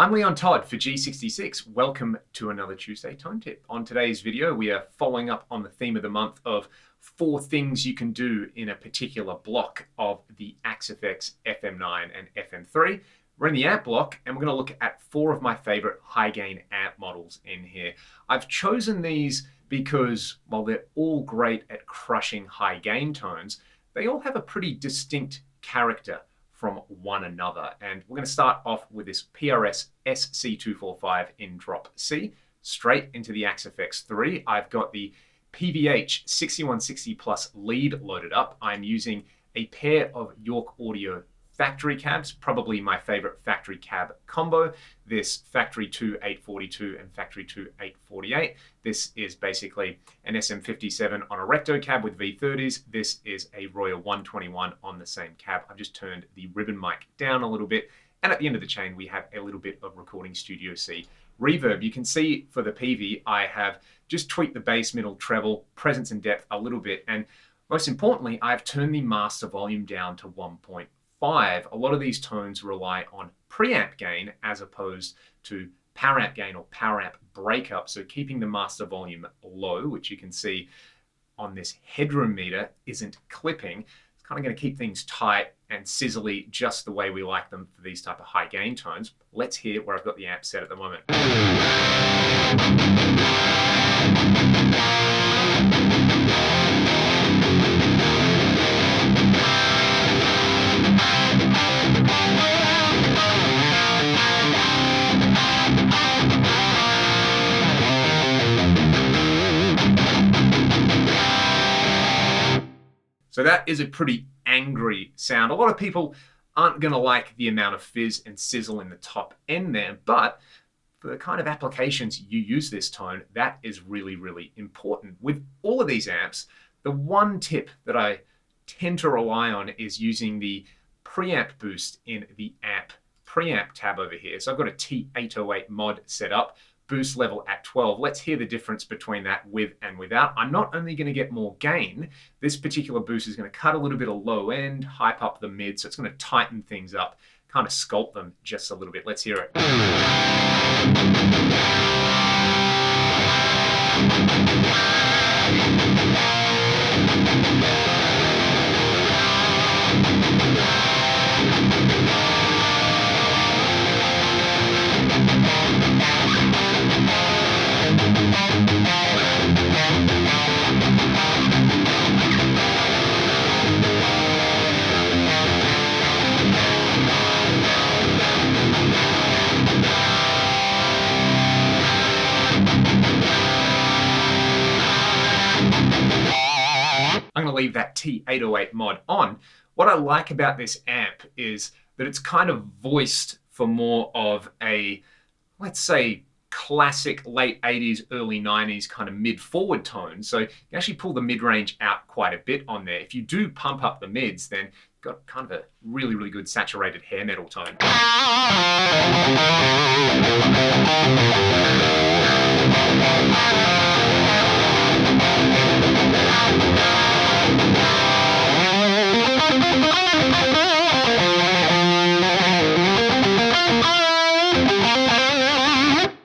I'm Leon Todd for G66. Welcome to another Tuesday Tone Tip. On today's video, we are following up on the theme of the month of 4 things you can do in a particular block of the Axe-Fx FM9 and FM3. We're in the amp block and we're going to look at 4 of my favorite high gain amp models in here. I've chosen these because while they're all great at crushing high gain tones, they all have a pretty distinct character from one another. And we're going to start off with this PRS SC245 in drop C, straight into the Axe-Fx 3. I've got the PVH 6160 Plus lead loaded up. I'm using a pair of York Audio factory cabs, probably my favorite factory cab combo. This Factory 2 842 and Factory 2 848. This is basically an SM57 on a recto cab with V30s. This is a Royer 121 on the same cab. I've just turned the ribbon mic down a little bit, and at the end of the chain we have a little bit of Recording Studio C reverb. You can see for the PV I have just tweaked the bass, middle, treble, presence and depth a little bit, and most importantly I've turned the master volume down to 1.5. A lot of these tones rely on preamp gain as opposed to power amp gain or power amp breakup. So keeping the master volume low, which you can see on this headroom meter, isn't clipping. It's kind of going to keep things tight and sizzly just the way we like them for these type of high gain tones. Let's hear where I've got the amp set at the moment. So that is a pretty angry sound. A lot of people aren't going to like the amount of fizz and sizzle in the top end there, but for the kind of applications you use this tone, that is really, really important. With all of these amps, the one tip that I tend to rely on is using the preamp boost in the amp preamp tab over here. So I've got a T808 mod set up, boost level at 12. Let's hear the difference between that with and without. I'm not only going to get more gain, this particular boost is going to cut a little bit of low end, hype up the mid, so it's going to tighten things up, kind of sculpt them just a little bit. Let's hear it. I'm going to leave that T808 mod on. What I like about this amp is that it's kind of voiced for more of a, let's say, classic late 80s, early 90s kind of mid-forward tone. So you can actually pull the mid-range out quite a bit on there. If you do pump up the mids, then you've got kind of a really, really good saturated hair metal tone.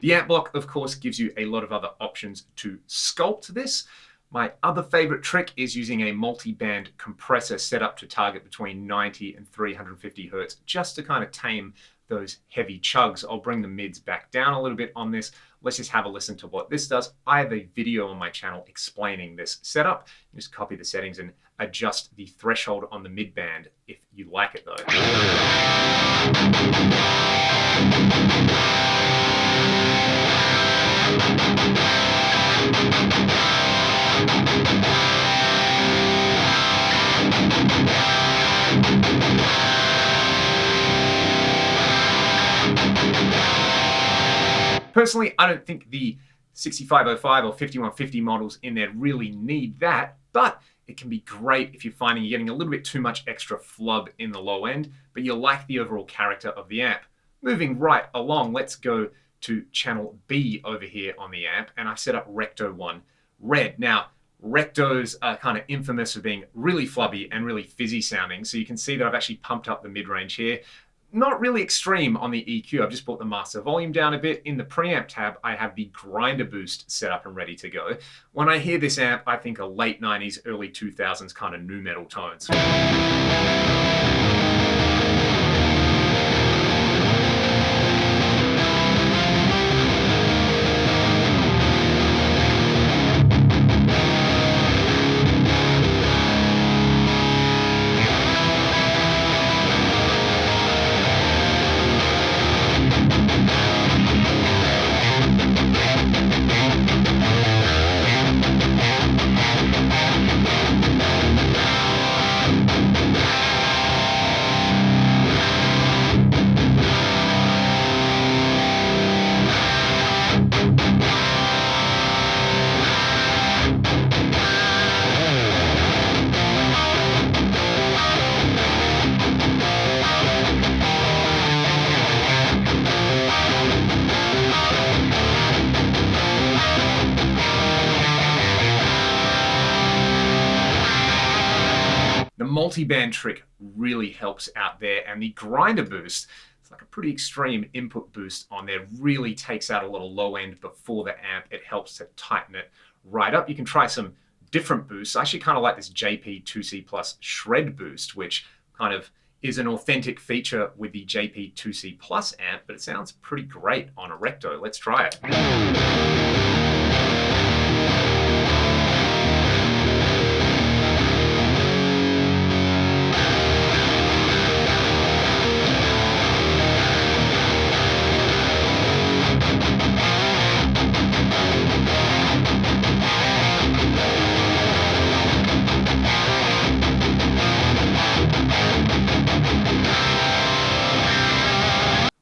The amp block, of course, gives you a lot of other options to sculpt this. My other favorite trick is using a multi-band compressor set up to target between 90 and 350 Hertz, just to kind of tame those heavy chugs. I'll bring the mids back down a little bit on this. Let's just have a listen to what this does. I have a video on my channel explaining this setup. Just copy the settings and adjust the threshold on the mid band if you like it though. Personally, I don't think the 6505 or 5150 models in there really need that, but it can be great if you're finding you're getting a little bit too much extra flub in the low end, but you like the overall character of the amp. Moving right along, let's go to channel B over here on the amp, and I've set up Recto 1 Red. Now, Rectos are kind of infamous for being really flubby and really fizzy sounding, so you can see that I've actually pumped up the mid-range here. not really extreme on the EQ. I've just brought the master volume down a bit. In the preamp tab, I have the grinder boost set up and ready to go. When I hear this amp, I think of late 90s, early 2000s kind of nu metal tones. The multiband trick really helps out there, and the grinder boost, it's like a pretty extreme input boost on there, really takes out a little low end before the amp. It helps to tighten it right up. You can try some different boosts. I actually kind of like this JP2C Plus shred boost, which kind of is an authentic feature with the JP2C Plus amp, but it sounds pretty great on a Recto. Let's try it.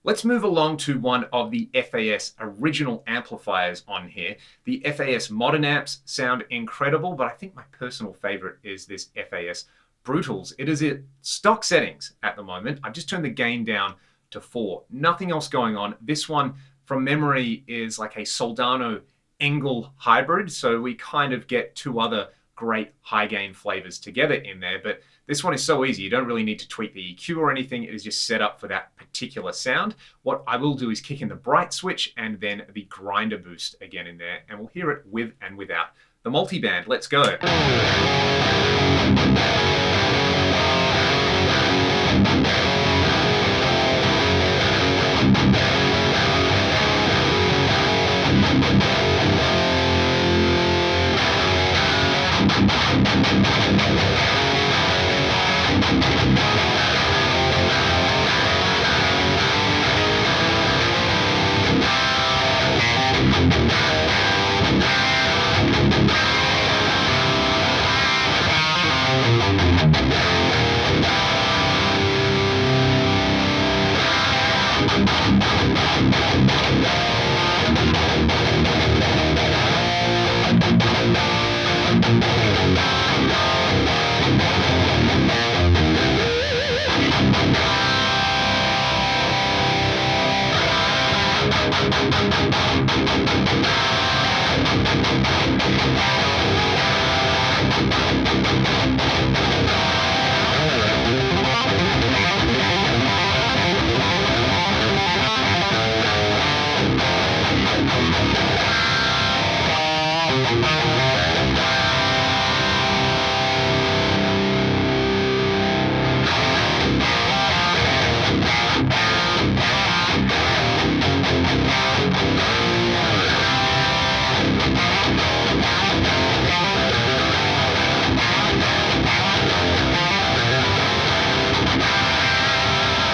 Let's move along to one of the FAS original amplifiers on here. The FAS modern amps sound incredible, but I think my personal favorite is this FAS Brutals. It is at stock settings at the moment. I've just turned the gain down to 4. Nothing else going on. This one, from memory, is like a Soldano Engel hybrid, so we kind of get two other great high gain flavors together in there, but this one is so easy. You don't really need to tweak the EQ or anything. It is just set up for that particular sound. What I will do is kick in the bright switch and then the grinder boost again in there, and we'll hear it with and without the multiband. Let's go.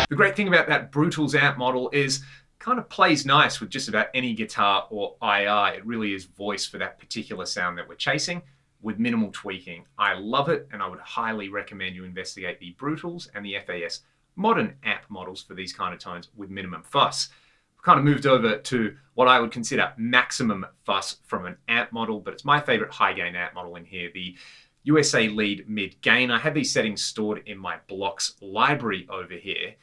The great thing about that Brutals amp model is kind of plays nice with just about any guitar or IR. It really is voice for that particular sound that we're chasing with minimal tweaking. I love it, and I would highly recommend you investigate the Brutals and the FAS modern amp models for these kind of tones with minimum fuss. I've kind of moved over to what I would consider maximum fuss from an amp model, but it's my favorite high gain amp model in here, the USA Lead Mid Gain. I have these settings stored in my blocks library over here.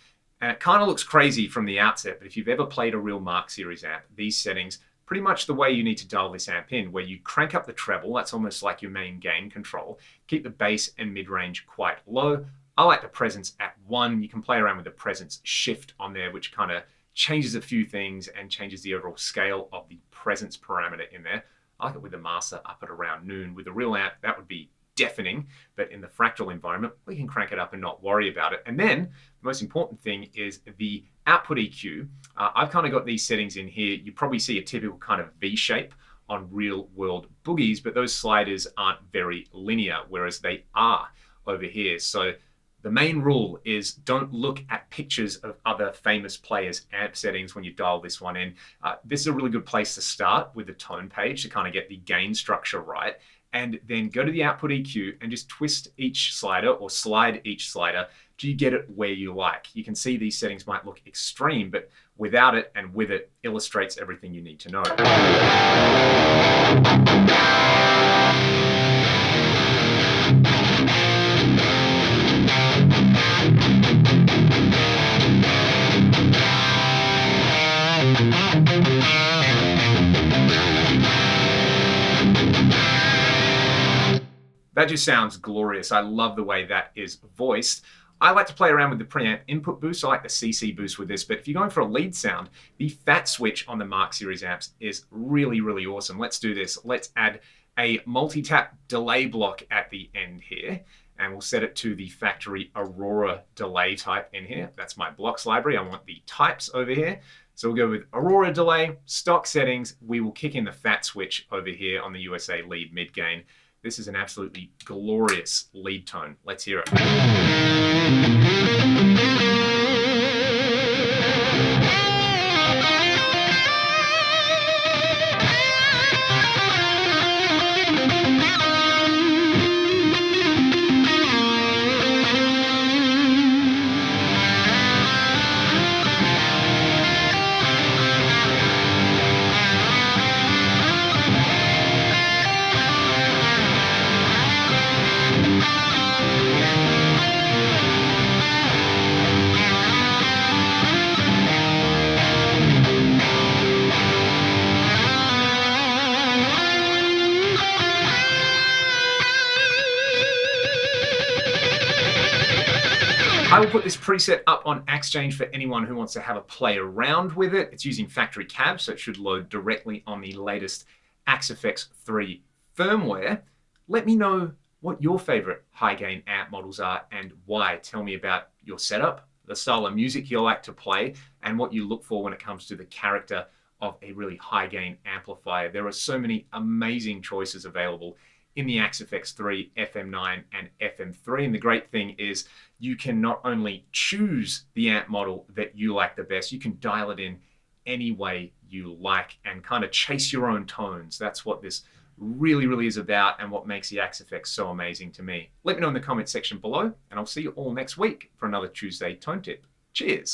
And it kind of looks crazy from the outset, but if you've ever played a real Mark Series amp, these settings, pretty much the way you need to dial this amp in, where you crank up the treble, that's almost like your main gain control, keep the bass and mid-range quite low, I like the presence at 1. You can play around with the presence shift on there, which kind of changes a few things and changes the overall scale of the presence parameter in there. I like it with the master up at around noon. With the real amp, that would be deafening, but in the fractal environment, we can crank it up and not worry about it. And then the most important thing is the output EQ. I've kind of got these settings in here. You probably see a typical kind of V shape on real world boogies, but those sliders aren't very linear, whereas they are over here. So the main rule is don't look at pictures of other famous players' amp settings when you dial this one in. This is a really good place to start with the tone page to kind of get the gain structure right. And then go to the output EQ and just twist each slider or slide each slider till you get it where you like. You can see these settings might look extreme, but without it and with it illustrates everything you need to know. That just sounds glorious. I love the way that is voiced. I like to play around with the preamp input boost. I like the CC boost with this, but if you're going for a lead sound, the fat switch on the Mark Series amps is really, really awesome. Let's do this. Let's add a multi-tap delay block at the end here, and we'll set it to the factory Aurora delay type in here. That's my blocks library. I want the types over here. So we'll go with Aurora delay, stock settings. We will kick in the fat switch over here on the USA lead mid gain. This is an absolutely glorious lead tone. Let's hear it. I will put this preset up on Exchange for anyone who wants to have a play around with it. It's using factory cab, so it should load directly on the latest FAS 3 firmware. Let me know what your favorite high gain amp models are and why. Tell me about your setup, the style of music you like to play, and what you look for when it comes to the character of a really high gain amplifier. There are so many amazing choices available in the FAS 3, FM9, and FM3. And the great thing is you can not only choose the amp model that you like the best, you can dial it in any way you like and kind of chase your own tones. That's what this really, really is about and what makes the FAS so amazing to me. Let me know in the comment section below, and I'll see you all next week for another Tuesday Tone Tip. Cheers.